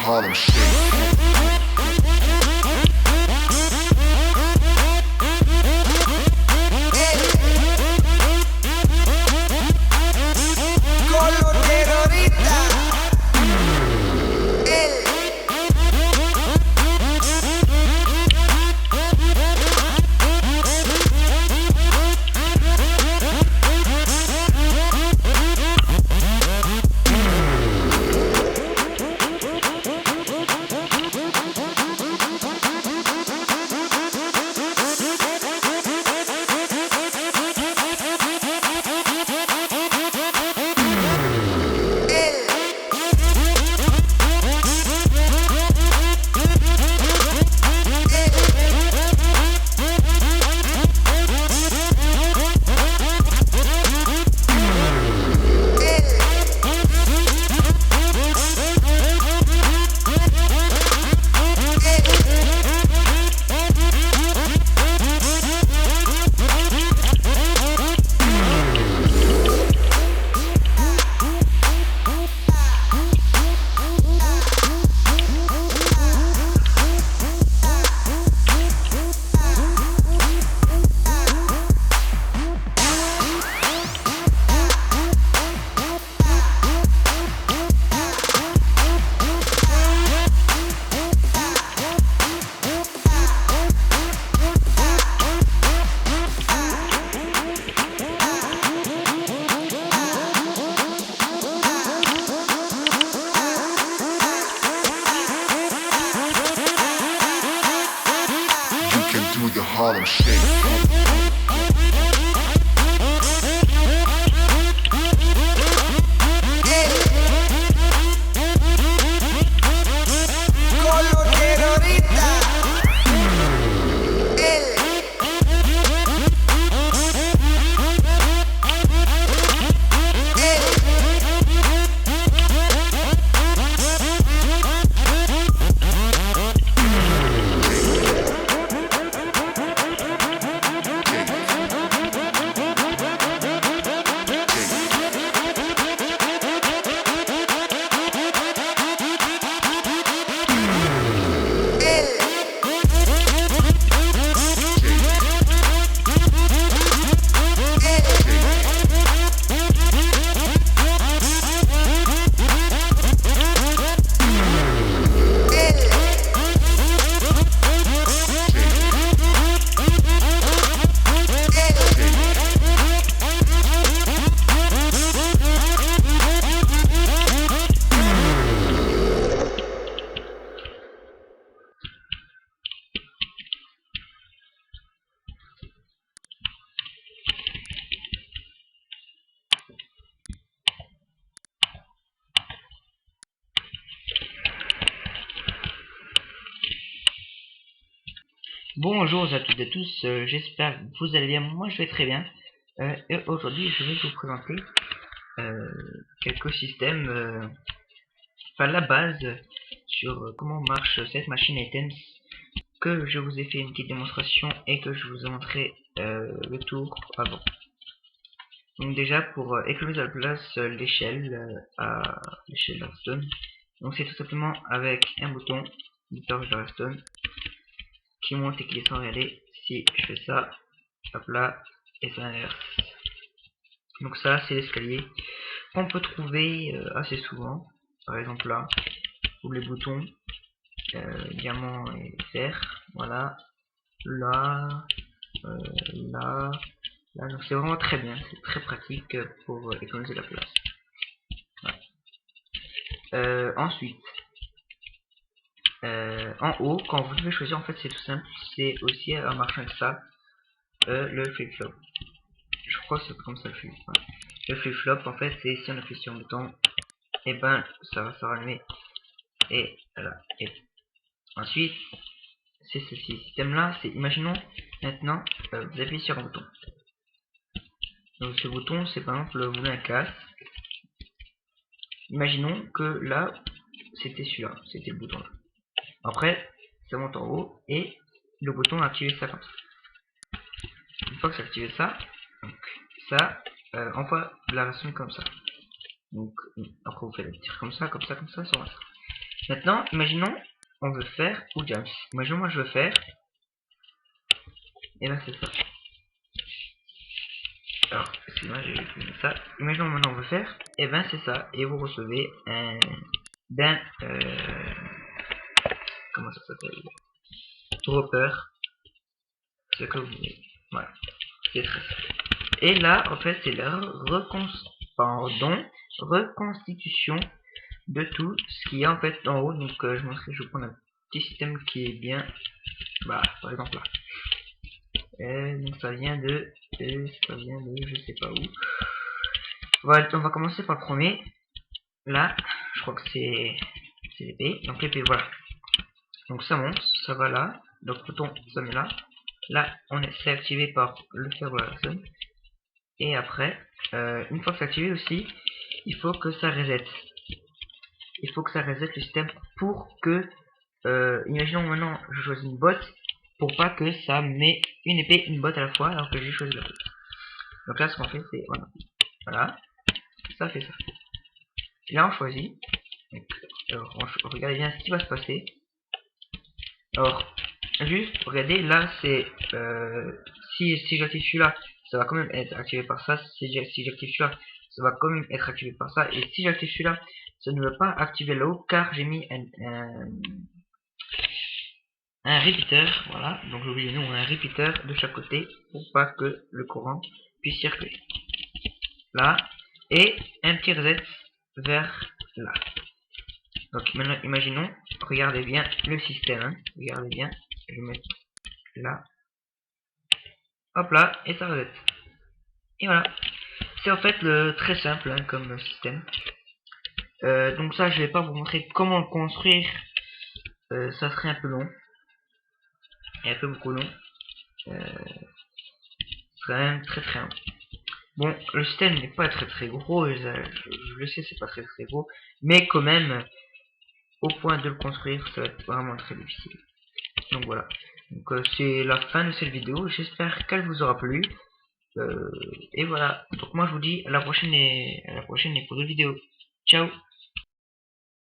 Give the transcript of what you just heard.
Harlem Shake. Do the Harlem Shake. Bonjour à toutes et à tous, j'espère que vous allez bien, moi je vais très bien. Et aujourd'hui je vais vous présenter quelques systèmes, enfin la base sur comment marche cette machine items, que je vous ai fait une petite démonstration et que je vous ai montré le tour avant. Donc déjà pour économiser la place, l'échelle à l'échelle de redstone, donc c'est tout simplement avec un bouton de torche de redstone qui monte et qui descend. Regardez, si je fais ça, hop là, et ça inverse. Donc ça c'est l'escalier qu'on peut trouver assez souvent, par exemple là, pour les boutons diamant et fer, voilà, là, là, là, donc c'est vraiment très bien, c'est très pratique pour économiser la place. Voilà. Ensuite, en haut, quand vous devez choisir, en fait c'est tout simple, c'est aussi en marchant avec ça, le flip-flop. Je crois que c'est comme ça le flip. Voilà. Le flip-flop, en fait, c'est si on appuie sur un bouton, et ben ça va se rallumer. Et voilà. Et ensuite, c'est ce système là, c'est imaginons maintenant vous appuyez sur un bouton. Donc ce bouton, c'est par exemple vous voulez un casque. Imaginons que là c'était celui-là, c'était le bouton là. Après, ça monte en haut et le bouton a activé ça comme ça. Une fois que c'est activé ça, donc ça envoie la version comme ça. Donc après vous faites le tir comme ça sur ça. Maintenant, imaginons, on veut faire, ou James, imaginons moi je veux faire, et ben c'est ça. Alors, excusez-moi, j'ai mis ça. Imaginons maintenant on veut faire, et ben c'est ça, et vous recevez un, comment ça s'appelle, dropper, ce que vous voulez. Voilà, c'est très simple. Et là, en fait, c'est la reconstitution de tout ce qu'il y a en fait en haut. Donc, je vais prendre un petit système qui est bien, bah, par exemple là. Donc ça vient de, je sais pas où. On va commencer par le premier. Là, je crois que c'est l'épée. Donc l'épée, voilà. Donc ça monte, ça va là. Donc le bouton, ça met là. Là, c'est activé par le fer de la personne. Et après, une fois que c'est activé aussi, il faut que ça reset. Il faut que ça reset le système pour que, imaginons maintenant, je choisis une botte, pour pas que ça met une épée, une botte à la fois, alors que j'ai choisi la botte. Donc là, ce qu'on fait, c'est, voilà, ça fait ça. Et là, on choisit. Donc, regardez bien ce qui va se passer. Alors, juste, regardez, là, c'est, si j'active celui-là, ça va quand même être activé par ça. Si j'active celui-là, ça va quand même être activé par ça. Et si j'active celui-là, ça ne va pas activer là-haut, car j'ai mis un repeater, voilà. Donc j'ai oublié le nom, un repeater de chaque côté, pour pas que le courant puisse circuler. Là, et un petit reset vers là. Donc maintenant, imaginons, regardez bien le système, hein. Regardez bien, je vais mettre là, hop là, et ça reset. Et voilà, c'est en fait très simple hein, comme système. Donc ça, je vais pas vous montrer comment le construire, ça serait un peu long, et un peu beaucoup long. Ce serait même très long. Bon, le système n'est pas très gros, je le sais, c'est pas très gros, mais quand même, au point de le construire, ça va être vraiment très difficile. Donc voilà, donc c'est la fin de cette vidéo, j'espère qu'elle vous aura plu, et voilà, donc moi je vous dis à la prochaine et pour d'autres vidéos. Ciao.